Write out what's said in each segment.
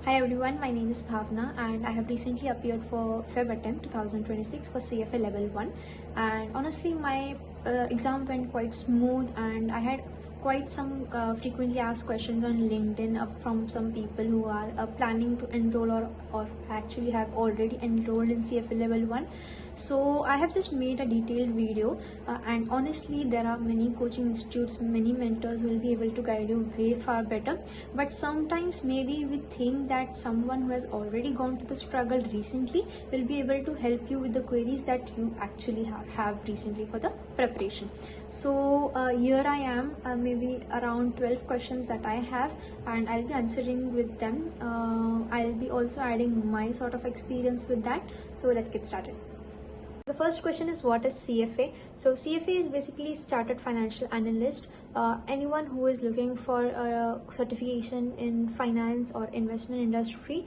Hi everyone, my name is Bhavna and I have recently appeared for Feb attempt 2026 for CFA level 1, and honestly my exam went quite smooth and I had quite some frequently asked questions on LinkedIn from some people who are planning to enroll or actually have already enrolled in CFA level 1. So I have just made a detailed video and honestly there are many coaching institutes, many mentors who will be able to guide you way far better, but sometimes maybe we think that someone who has already gone to the struggle recently will be able to help you with the queries that you actually have recently for the preparation. So here I am, maybe around 12 questions that I have, and I'll be answering with them. I'll be also adding my sort of experience with that. So let's get started. The first question is, what is CFA? So CFA is basically Chartered Financial Analyst. Anyone who is looking for a certification in finance or investment industry,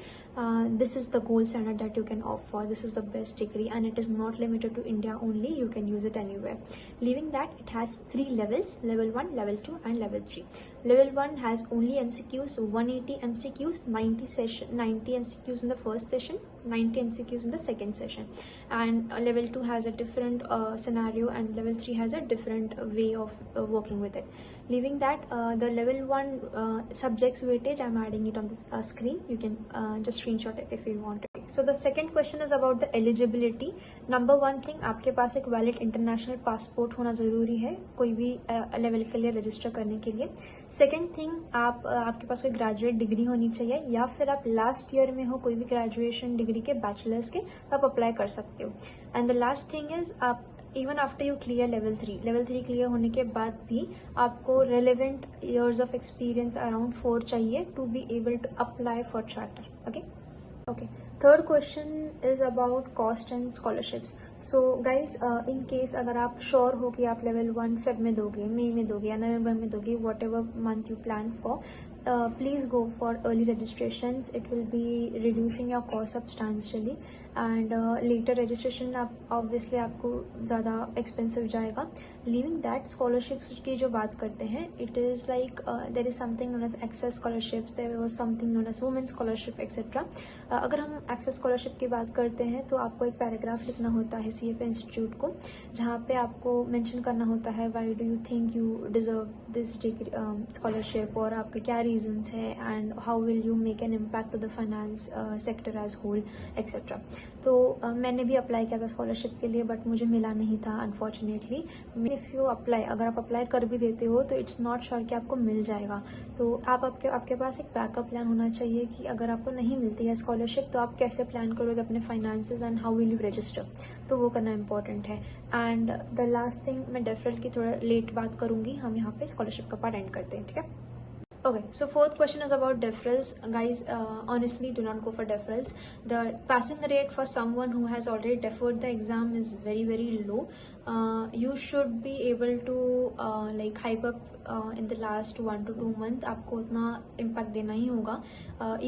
this is the gold standard that you can opt for. This is the best degree and it is not limited to India only. You can use it anywhere. Leaving that, it has 3 levels: level 1, level 2 and level 3. Level 1 has only MCQs, 180 MCQs, 90 MCQs in the first session, 90 MCQs in the second session, and level 2 has a different scenario and level 3 has a different way of working with it. Leaving that, the level 1 subjects weightage, I'm adding it on the screen. You can just screenshot it if you want. So the second question is about the eligibility. Number one thing, आपके पास एक valid international passport होना ज़रूरी है कोई भी level के लिए register करने के लिए. सेकेंड थिंग, आपके पास कोई ग्रेजुएट डिग्री होनी चाहिए या फिर आप लास्ट ईयर में हो कोई भी ग्रेजुएशन डिग्री के, बैचलर्स के, तो आप अप्लाई कर सकते हो. And the last thing is, आप even after you clear level 3 clear होने के बाद भी आपको relevant years of experience around 4 चाहिए to be able to apply for charter. Okay. Third question is about cost and scholarships. So guys, in case अगर आप sure हो कि आप level 1 Feb में दोगे, मई में दोगे या नवंबर में दोगे, whatever month you plan for, please go for early registrations. It will be reducing your cost substantially and later registration आप obviously आपको ज़्यादा expensive जाएगा. Leaving that, scholarships की जो बात करते हैं, it is like there is something known as access scholarships, there was something known as women scholarship etc. अगर हम access scholarship की बात करते हैं तो आपको एक पैराग्राफ लिखना होता है CFA इंस्टीट्यूट को, जहाँ पे आपको मेंशन करना होता है why do you think you deserve this scholarship, और आपके क्या रीजंस है and how will you make an impact to the finance sector as whole etcetera. तो मैंने भी अप्लाई किया था स्कॉलरशिप के लिए बट मुझे मिला नहीं था अनफॉर्चुनेटली. इफ़ यू अप्लाई, अगर आप अप्लाई कर भी देते हो तो इट्स नॉट श्योर कि आपको मिल जाएगा. तो आपके पास एक बैकअप प्लान होना चाहिए कि अगर आपको नहीं मिलती है स्कॉलरशिप तो आप कैसे प्लान करोगे अपने finances and how will you register, तो वो करना इंपॉर्टेंट है. एंड द लास्ट थिंग, मैं डेफरल की थोड़ा लेट बात करूंगी, हम यहाँ पे स्कॉलरशिप का पार्ट एंड करते हैं. ठीक है. Okay, so fourth question is about deferrals. Guys, honestly, do not go for deferrals. The passing rate for someone who has already deferred the exam is very, very low. You should be able to like hype up in the last 1 to 2 months. आपको उतना impact देना ही होगा.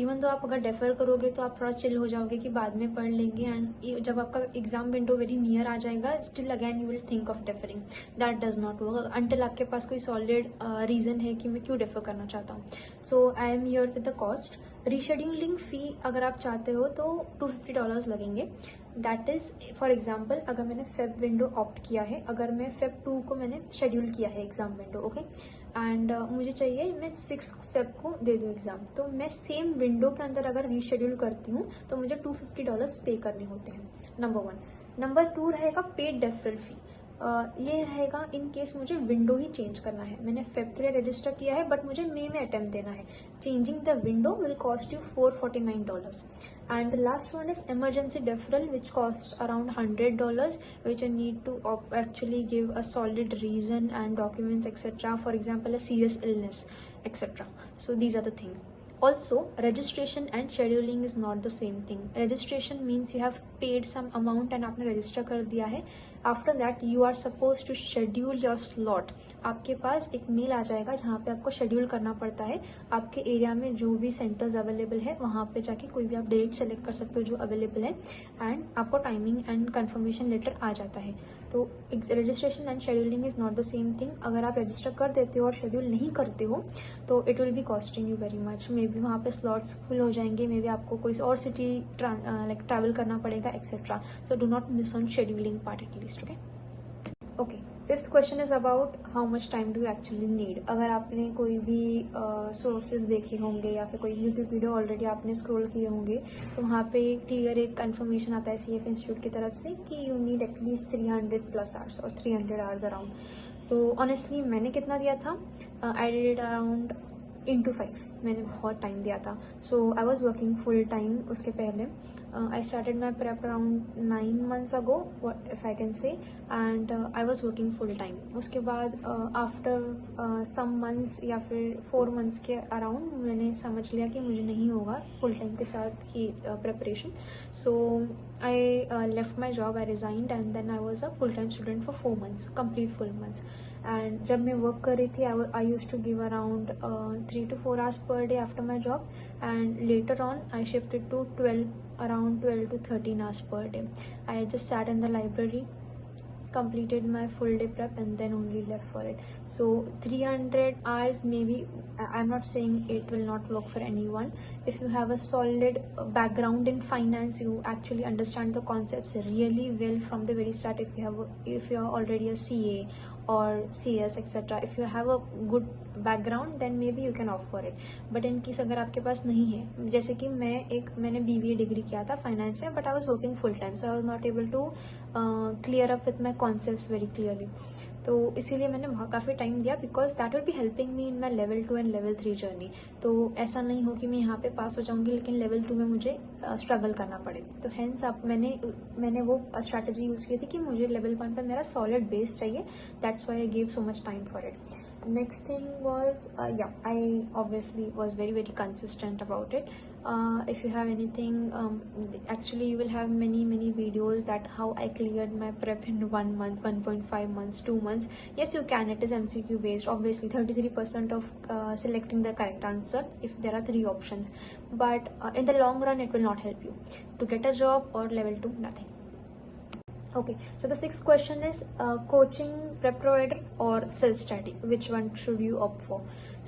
Even though आप अगर defer करोगे तो आप थोड़ा chill हो जाओगे कि बाद में पढ़ लेंगे, and जब आपका exam window very near आ जाएगा, still again you will think of deferring. That does not work until आपके पास कोई solid reason है कि मैं क्यों defer करना चाहता हूँ. So I am here with the cost. Rescheduling fee अगर आप चाहते हो तो $250 लगेंगे. दैट इज़ फॉर एग्जांपल, अगर मैंने फेब विंडो ऑप्ट किया है, अगर मैं फेब 2 को मैंने शेड्यूल किया है एग्ज़ाम विंडो, ओके, एंड मुझे चाहिए मैं 6 फेब को दे दूँ एग्ज़ाम, तो मैं सेम विंडो के अंदर अगर रीशेड्यूल करती हूँ तो मुझे $250 पे करने होते हैं. नंबर 1. नंबर 2 रहेगा पेड डेफरल फ़ी. ये रहेगा इन केस मुझे विंडो ही चेंज करना है. मैंने फेब के लिए रजिस्टर किया है बट मुझे मई में अटेम्प्ट देना है. Changing the window will cost you $449. And the last one is emergency deferral which costs around $100, which I need to actually give a solid reason and documents etc. For example, a serious illness etc. So these are the things. Also, registration and scheduling is not the same thing. Registration means you have paid some amount and आपने register कर दिया है. After that, you are supposed to schedule your slot. आपके पास एक mail आ जाएगा जहाँ पे आपको शेड्यूल करना पड़ता है. आपके एरिया में जो भी सेंटर्स अवेलेबल है वहाँ पे जाके कोई भी आप डेट सेलेक्ट कर सकते हो जो अवेलेबल है, एंड आपको टाइमिंग एंड कंफर्मेशन लेटर आ जाता है. तो registration and scheduling is not the same thing. अगर आप रजिस्टर कर देते हो और शेड्यूल नहीं करते हो तो it will be costing you very much. May be वहाँ पे स्लॉट्स फुल हो जाएंगे, मे बी आपको कोई और सिटी ट्रैवल करना पड़ेगा etcetera. So do not miss on scheduling part at least. Okay, fifth question is about how much time do you actually need. अगर आपने कोई भी सोर्सेज देखे होंगे या फिर कोई यूट्यूब वीडियो ऑलरेडी आपने स्क्रॉल किए होंगे तो वहाँ पे क्लियर एक कन्फर्मेशन आता है CF इंस्टीट्यूट की तरफ से कि यू नीड एटलीस्ट 300+ आवर्स और 300 आवर्स अराउंड. तो ऑनेस्टली मैंने कितना दिया था, I did it around into 5. मैंने बहुत टाइम दिया था. So I was working full time. उसके पहले I started my prep around 9 months ago, what if I can say, and I was working full time. उसके बाद after some months या फिर 4 months के around मैंने समझ लिया कि मुझे नहीं होगा full time के साथ ही preparation. So I left my job, I resigned, and then I was a full time student for 4 months, complete full months. And जब मैं वर्क कर रही थी I use to give around 3 to 4 hours per day after my job, and later on I shifted to around 12 to 13 hours per day. I just sat in the library, completed my full day prep, and then only left for it. So 300 hours, maybe I'm not saying it will not work for anyone. If you have a solid background in finance, you actually understand the concepts really well from the very start. If you are already a CA or CS etc, if you have a good background then maybe you can opt for it. But in case अगर आपके पास नहीं है, जैसे कि मैंने BBA degree किया था finance में, but I was working full time, so I was not able to clear up with my concepts very clearly. तो इसीलिए मैंने वहाँ काफ़ी टाइम दिया, because that will be helping me in my level 2 and level 3 journey. तो ऐसा नहीं हो कि मैं यहाँ पे पास हो जाऊँगी लेकिन लेवल 2 में मुझे स्ट्रगल करना पड़े. तो हैंस मैंने वो स्ट्रैटेजी यूज़ की थी कि मुझे लेवल 1 पे मेरा सॉलिड बेस चाहिए. That's why I give so much time for it. Next thing was I obviously was very consistent about it. If you have anything, actually you will have many videos that how I cleared my prep in 1 month, 1.5 months, 2 months. Yes, you can. It is MCQ based. Obviously 33% of selecting the correct answer if there are 3 options, but in the long run it will not help you to get a job or level 2, nothing. Okay, so the sixth question is coaching, prep provider or self-study, which one should you opt for?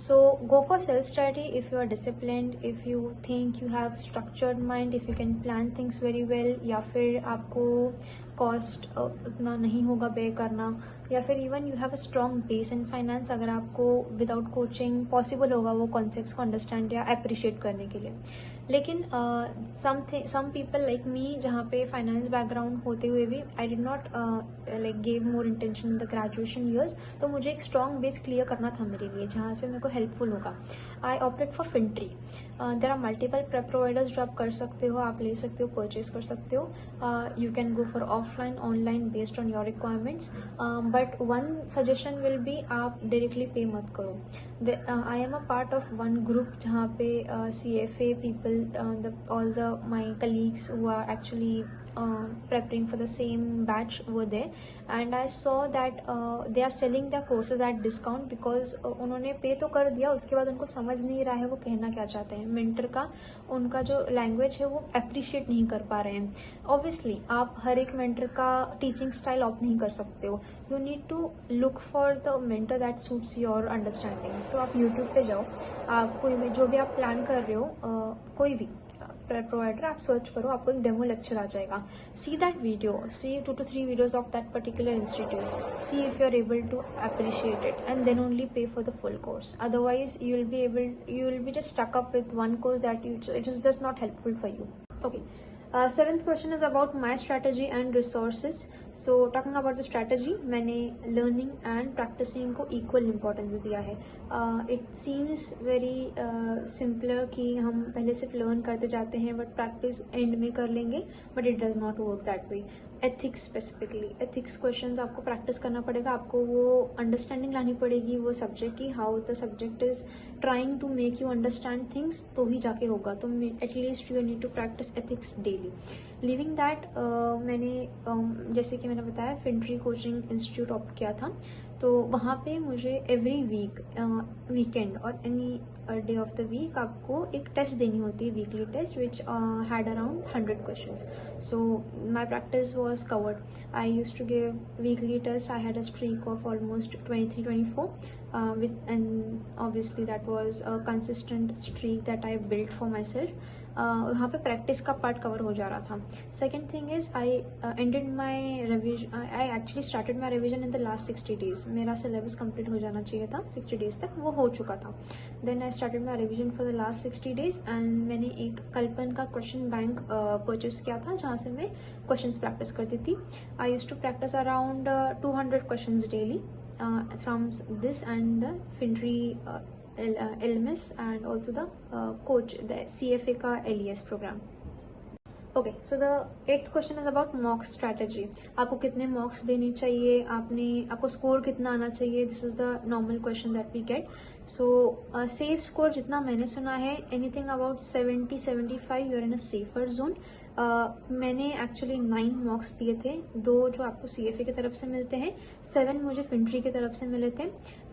So go for self-study if you are disciplined, if you think you have structured mind, if you can plan things very well, या फिर आपको cost उतना नहीं होगा पे करना, या फिर even you have a strong base in finance, अगर आपको विदाउट कोचिंग पॉसिबल होगा वो कॉन्सेप्ट्स को अंडरस्टैंड या अप्रिशिएट करने के लिए. लेकिन सम पीपल लाइक मी, जहाँ पे फाइनेंस बैकग्राउंड होते हुए भी आई did not like give more intention in the graduation years, तो मुझे एक स्ट्रॉन्ग बेस क्लियर करना था मेरे लिए जहाँ पे मेरे को हेल्पफुल होगा. I opted for Fintree. There are multiple prep providers जो आप कर सकते हो, आप ले सकते हो, परचेज कर सकते हो. You can go for offline, online based on your requirements, but one suggestion will be आप डायरेक्टली पे मत करो. I am a part of one group जहाँ पे CFA people, all my colleagues who are actually preparing for the same batch were there, and I saw that they are selling their courses at discount because उन्होंने पे तो कर दिया, उसके बाद उनको समझ नहीं रहा है वो कहना क्या चाहते हैं. मेंटर का उनका जो लैंग्वेज है वो अप्रिशिएट नहीं कर पा रहे हैं. ऑब्वियसली आप हर एक मेंटर का टीचिंग स्टाइल ऑप्ट नहीं कर सकते हो. You need to look for the mentor that suits your understanding. तो आप यूट्यूब पे जाओ, आप कोई भी जो भी आप प्लान कर रहे हो, कोई भी प्रोवाइडर आप सर्च करो, आपको एक डेमो लेक्चर आ जाएगा. See that video, see 2 to 3 videos of that particular institute, see if you are able to appreciate it, and then only pay for the full course. Otherwise you will be just stuck up with one course that it is just not helpful for you. Okay, seventh question is about my strategy and resources. So talking about the strategy, मैंने learning and practicing को equal importance दिया है. It seems very simpler कि हम पहले सिर्फ learn करते जाते हैं but practice end में कर लेंगे, but it does not work that way. Ethics specifically, ethics questions आपको प्रैक्टिस करना पड़ेगा, आपको वो अंडरस्टैंडिंग लानी पड़ेगी वो सब्जेक्ट की, how the subject is trying to make you understand things, तो ही जाके होगा. तो at least you need to practise ethics daily. Living that, मैंने जैसे कि मैंने बताया फिनट्री कोचिंग इंस्टीट्यूट ऑप्ट किया था, तो वहाँ पे मुझे एवरी वीकेंड और any day of the week आपको एक टेस्ट देनी होती है, weekly test, which had around 100 questions. So my practice was covered. I use to give weekly test. I had a streak of almost 23-24 and obviously that was a consistent streak that I built for myself. वहाँ पे practice का part cover हो जा रहा था. Second thing is I ended my revision. I actually started my revision in the last 60 days. मेरा syllabus complete हो जाना चाहिए था 60 days तक, वो हो चुका था. Then I started my revision for the last 60 days and मैंने एक कल्पन का क्वेश्चन बैंक परचेज किया था जहाँ से मैं क्वेश्चन प्रैक्टिस करती थी. I use to practice around 200 question daily from this and the Fintree LMS and also the coach, the CFA का LES program. Okay, so the 8th question is about mock strategy. आपको कितने मॉक्स देने चाहिए, आपको score कितना आना चाहिए. This is the normal question that we get. So safe score जितना मैंने सुना है, anything about 70-75 you are in a safer zone. मैंने एक्चुअली 9 मॉक्स दिए थे, 2 जो आपको CFA की तरफ से मिलते हैं, 7 मुझे फिनट्री की तरफ से मिले थे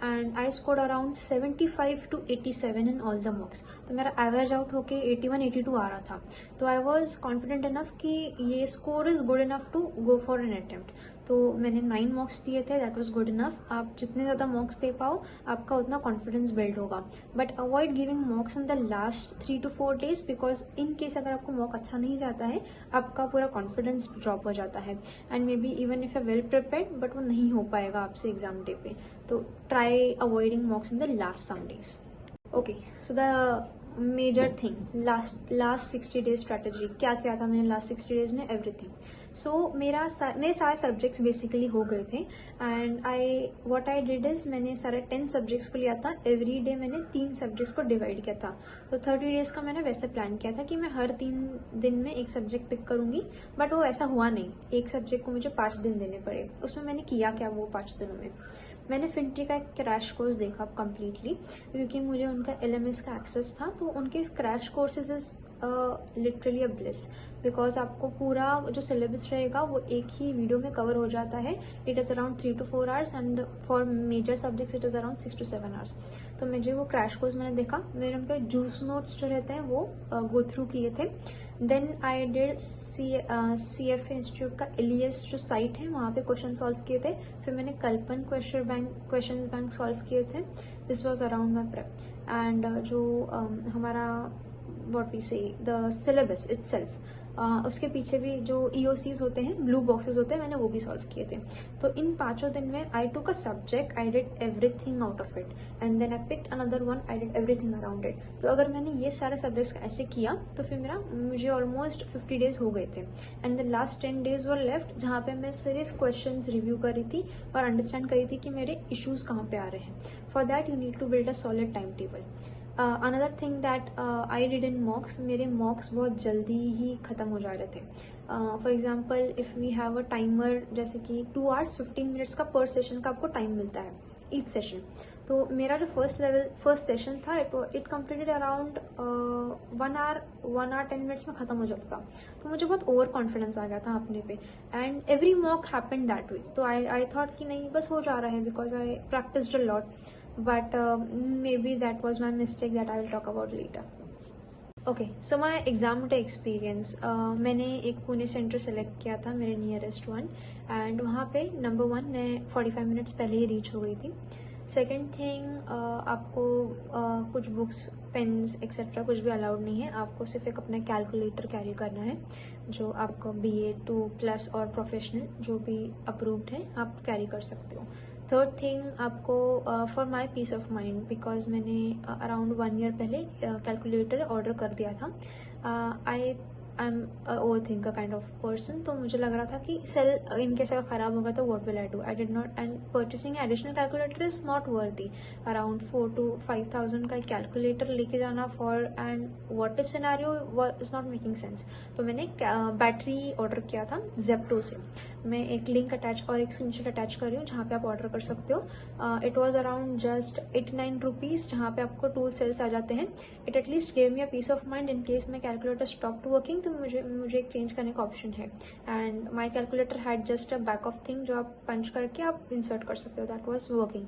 and I scored around 75 to 87 in all the मॉक्स. तो मेरा एवरेज आउट होके 81-82 आ रहा था. तो आई वॉज कॉन्फिडेंट इनफ कि ये score is good enough to go for an attempt. तो मैंने 9 मॉक्स दिए थे, दैट वॉज गुड इनफ. आप जितने ज़्यादा मॉक्स दे पाओ आपका उतना कॉन्फिडेंस बिल्ड होगा. But avoid giving मॉक्स in the last 3 to 4 days because in case अगर आपको मॉक अच्छा नहीं जाता है, आपका पूरा कॉन्फिडेंस ड्रॉप हो जाता है and maybe even if you well prepared but वो नहीं हो पाएगा आपसे एग्जाम डे पे. तो try avoiding mocks in the last some days. Okay, so the major thing, last 60 days strategy क्या क्या था मैंने लास्ट 60 days में, एवरीथिंग. सो मेरे सारे सब्जेक्ट्स बेसिकली हो गए थे and what I did is मैंने सारे 10 सब्जेक्ट्स को लिया था. एवरी डे मैंने 3 सब्जेक्ट्स को डिवाइड किया था. तो 30 days का मैंने वैसे प्लान किया था कि मैं हर 3 दिन में एक सब्जेक्ट पिक करूंगी, बट वो ऐसा हुआ नहीं. एक सब्जेक्ट को मुझे 5 दिन देने पड़े. उसमें मैंने किया क्या वो 5 दिनों में, मैंने फिनट्री का एक क्रैश कोर्स देखा कंप्लीटली, क्योंकि मुझे उनका LMS का एक्सेस था. तो उनके crash courses is literally a bliss because आपको पूरा जो सिलेबस रहेगा वो एक ही वीडियो में कवर हो जाता है. It is around 3 to 4 hours and for major subjects it is around 6 to 7 hours. तो मुझे वो क्रैश कोर्स मैंने देखा, मैंने उनके जूस नोट्स जो रहते हैं वो गो थ्रू किए थे. Then I did CFA institute का LES जो साइट है वहाँ पे क्वेश्चन सॉल्व किए थे. फिर मैंने कल्पन क्वेश्चन बैंक सॉल्व किए थे. This was around my prep and जो हमारा व्हाट वी से द सिलेबस इटसेल्फ, उसके पीछे भी जो EOCs होते हैं, ब्लू बॉक्सेस होते हैं, मैंने वो भी सॉल्व किए थे. तो इन 5 दिन में I took a subject, I did everything out of it and then I picked another one, I did everything around it. तो अगर मैंने ये सारे सब्जेक्ट्स ऐसे किया तो फिर मुझे ऑलमोस्ट 50 days हो गए थे and the last 10 days were left जहाँ पे मैं सिर्फ क्वेश्चन रिव्यू कर रही थी और अंडरस्टैंड कर रही थी कि मेरे इशूज़ कहाँ पे आ रहे हैं. For that you need to build a solid time table. Another thing that I did in mocks, मेरे मॉक्स बहुत जल्दी ही ख़त्म हो जा रहे थे. For example if we have a timer, जैसे कि 2 hours 15 minutes का पर सेशन का आपको टाइम मिलता है ईच सेशन. तो मेरा जो फर्स्ट सेशन था it completed around 1 hour 10 minutes में ख़त्म हो जाता था. तो मुझे बहुत ओवर कॉन्फिडेंस आ गया था अपने पे and every mock happened that way. तो आई थॉट कि नहीं बस हो जा रहा है because I practised a lot. But maybe that was my mistake that I will talk about later. Okay, so my exam day experience. मैंने एक पुणे सेंटर सेलेक्ट किया था, मेरे नियरेस्ट वन, एंड वहाँ पे नंबर 1 मैं 45 minutes पहले ही रीच हो गई थी. सेकेंड थिंग, आपको कुछ बुक्स, पेन्स एक्सेट्रा कुछ भी अलाउड नहीं है. आपको सिर्फ एक अपना कैलकुलेटर कैरी करना है जो आपका BA2+ और प्रोफेशनल जो भी अप्रूव्ड है आप कैरी कर सकते हो. थर्ड थिंग, आपको for my peace of mind, because मैंने अराउंड 1 year पहले कैलकुलेटर ऑर्डर कर दिया था. I am over think kind of person. तो मुझे लग रहा था कि सेल इन केस अगर ख़राब होगा तो what will I do. I did not, and purchasing additional calculator is not worthy. Around 4,000 to 5,000 का कैलकुलेटर लेके जाना for and what if scenario is not making sense. तो मैंने बैटरी ऑर्डर किया था जेप्टो से. मैं एक लिंक अटैच और एक स्क्रीनशॉट अटैच कर रही हूँ जहाँ पे आप ऑर्डर कर सकते हो. It was around just 89 rupees जहाँ पे आपको टूल सेल्स आ जाते हैं. It at least gave me a peace of mind in case my calculator stop to working, तो मुझे एक चेंज करने का ऑप्शन है. And my calculator had just a back of thing जो आप पंच करके आप इंसर्ट कर सकते हो. That was working.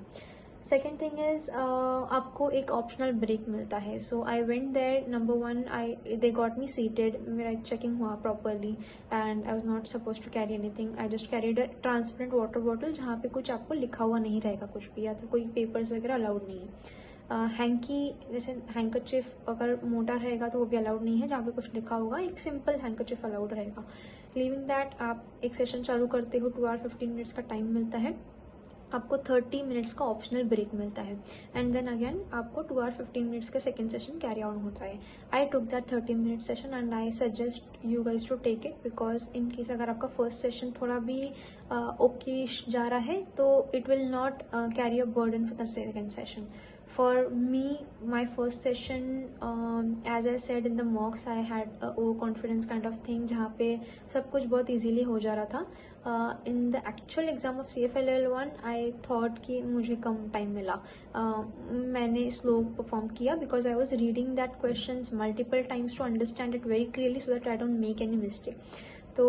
Second thing is आपको एक ऑप्शनल ब्रेक मिलता है. So I went there. Number one, they got me seated. मेरा चेकिंग हुआ properly and I was not suppose to carry anything. I just carried a transparent water bottle जहाँ पे कुछ आपको लिखा हुआ नहीं रहेगा कुछ भी, या तो कोई पेपर्स वगैरह अलाउड नहीं है. हैंकी जैसे हैंकरचिफ अगर मोटा रहेगा तो वो भी अलाउड नहीं है. जहाँ पे कुछ लिखा होगा एक सिंपल हैंकरचिफ अलाउड रहेगा. लिविंग दैट आप एक सेशन चालू करते हो, 2 आवर 15 मिनट्स का टाइम मिलता है. आपको 30 मिनट्स का ऑप्शनल ब्रेक मिलता है एंड देन अगेन आपको 2 आवर 15 मिनट्स का सेकेंड सेशन कैरी आउट होता है. I took that 30 minute session and I suggest you guys to take it, because in case अगर आपका फर्स्ट सेशन थोड़ा भी ओके जा रहा है तो it will not carry a burden for the second session. For me, my first session, as I said in the mocks, I had a overconfidence kind of thing जहाँ पे सब कुछ बहुत easily हो जा रहा था. In the actual exam of CFA level 1, I thought कि मुझे कम टाइम मिला. मैंने slow perform किया because I was reading that questions multiple times to understand it very clearly so that I don't make any mistake. तो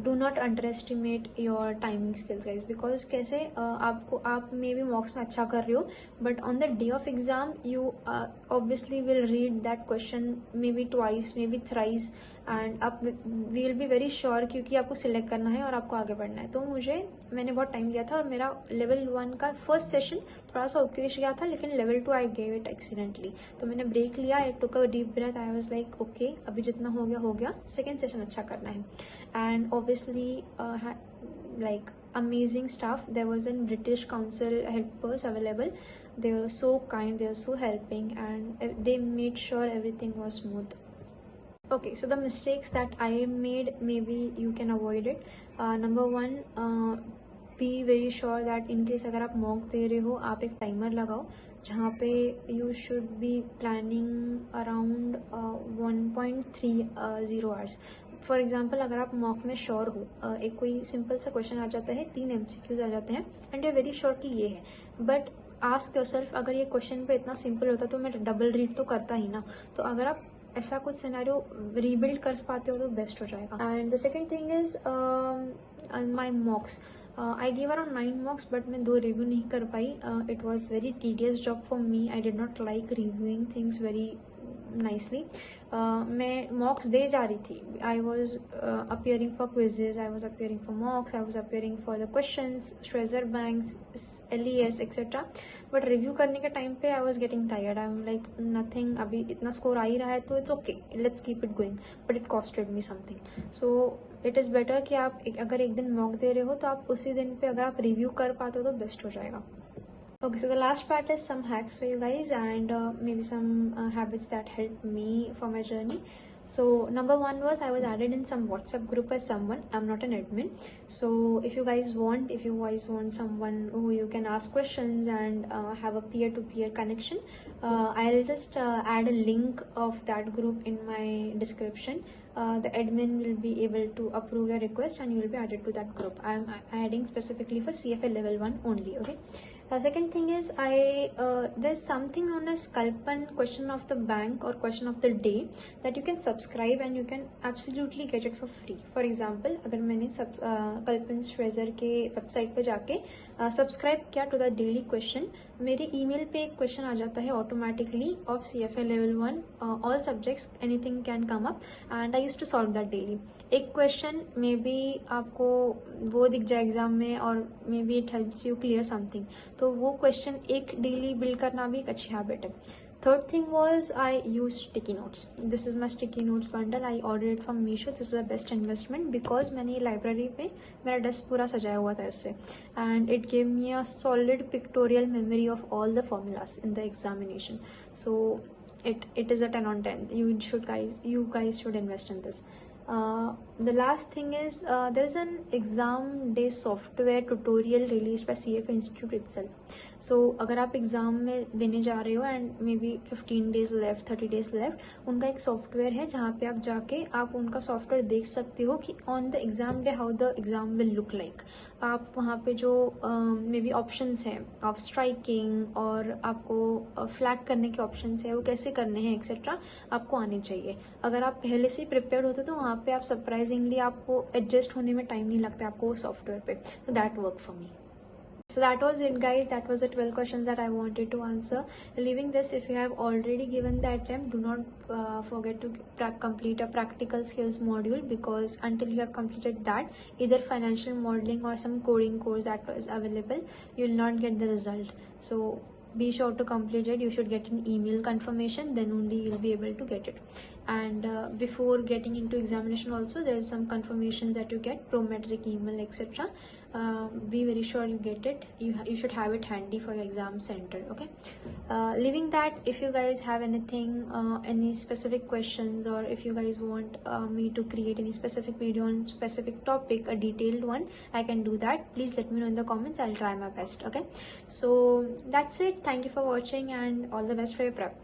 do not under estimate your timing skills guys, because कैसे आपको आप may be मॉक्स में अच्छा कर रहे हो but on the day of exam you obviously will read that question may be twice maybe thrice and आप we will be very sure क्योंकि आपको सिलेक्ट करना है और आपको आगे बढ़ना है. तो मैंने बहुत टाइम लिया था और मेरा लेवल 1 का फर्स्ट सेशन थोड़ा सा ओकेश गया था, लेकिन level 2 I gave it accidentally. तो मैंने ब्रेक लिया, I took a deep breath, I was like okay अभी जितना हो गया, सेकेंड सेशन अच्छा करना है. And obviously like amazing staff. There was a British council helpers available. They were so kind, they were so helping, and they made sure everything was smooth. Okay, so the mistakes that I made, maybe you can avoid it. Number one, be very sure that in case अगर आप mock दे रहे हो आप एक timer लगाओ जहाँ पे you should be planning around 1.30 hours. For example अगर आप मॉक में श्योर हो, एक कोई सिंपल सा क्वेश्चन आ जाता है, 3 MCQs आ जाते हैं एंड यू वेरी श्योर कि ये है, बट आस्क योरसेल्फ अगर ये क्वेश्चन पे इतना सिंपल होता तो मैं डबल रीड तो करता ही ना. तो अगर आप ऐसा कुछ सिनेरियो रीबिल्ड कर पाते हो तो बेस्ट हो जाएगा. And the second thing is my mocks. I give around 9 mocks but मैं 2 रिव्यू नहीं कर पाई. It was very tedious job for me. I did not like reviewing things very nicely. मैं मॉक्स दे जा रही थी. I was appearing for quizzes, I was appearing for mocks, I was appearing for the questions, treasure banks, LES etcetera. But review करने के time पे I was getting tired. I am like nothing, अभी इतना score आ ही रहा है तो it's okay, let's keep it going, but it costed me something. So it is better कि आप अगर एक दिन मॉक दे रहे हो तो आप उसी दिन पे अगर आप रिव्यू कर पाते हो तो बेस्ट हो जाएगा. Okay, so the last part is some hacks for you guys and maybe some habits that helped me for my journey. So number one was I was added in some WhatsApp group as someone. I'm not an admin. So if you guys want someone who you can ask questions and have a peer-to-peer connection, I'll just add a link of that group in my description. The admin will be able to approve your request and you will be added to that group. I'm adding specifically for CFA level 1 only. Okay. Second thing is there's something known as Kalpan question of the bank or question of the day that you can subscribe and you can absolutely get it for free. For example, अगर मैंने Kalpan Treasure के website पे जाके subscribe किया to the daily question, मेरे email पे एक question आ जाता है automatically of CFA level 1, all subjects, anything can come up and I use to solve that daily. एक क्वेश्चन मे बी आपको वो दिख जाए एग्जाम में और may be it helps you clear something. तो वो क्वेश्चन एक डेली बिल्ड करना भी एक अच्छी हैबिट है. Third thing was I used sticky notes. This is my sticky notes bundle. I ordered it from Meesho. This is the best investment because मैंने library पे मेरा डेस्क पूरा सजाया हुआ था इससे and it gave me a solid pictorial memory of all the formulas in the examination. So it is a 10 on 10. You guys should invest in this. The last thing is there is an exam day software tutorial released by CFA Institute itself. So अगर आप exam में देने जा रहे हो and may be 15 days left, 30 days left, उनका एक software है जहाँ पे आप जाके आप उनका सॉफ्टवेयर देख सकते हो कि on the exam day how the exam will look like. आप वहाँ पे जो मे बी ऑप्शंस हैं ऑफ स्ट्राइकिंग और आपको फ्लैग करने के ऑप्शंस है वो कैसे करने हैं एक्सेट्रा आपको आने चाहिए. अगर आप पहले से प्रिपेयर होते तो वहाँ पे आप सरप्राइजिंगली आपको एडजस्ट होने में टाइम नहीं लगता आपको वो सॉफ्टवेयर पे. तो that work for me. So that was it, guys. That was the 12 questions that I wanted to answer. Leaving this, if you have already given the attempt, do not forget to complete a practical skills module, because until you have completed that, either financial modeling or some coding course that was available, you will not get the result. So be sure to complete it. You should get an email confirmation, then only you'll be able to get it. And before getting into examination also, there is some confirmation that you get, prometric email, etc. Be very sure you get it. You should have it handy for your exam center. Okay, leaving that, if you guys have anything, any specific questions, or if you guys want me to create any specific video on specific topic, a detailed one, I can do that. Please let me know in the comments. I'll try my best. Okay, so that's it. Thank you for watching, and all the best for your prep.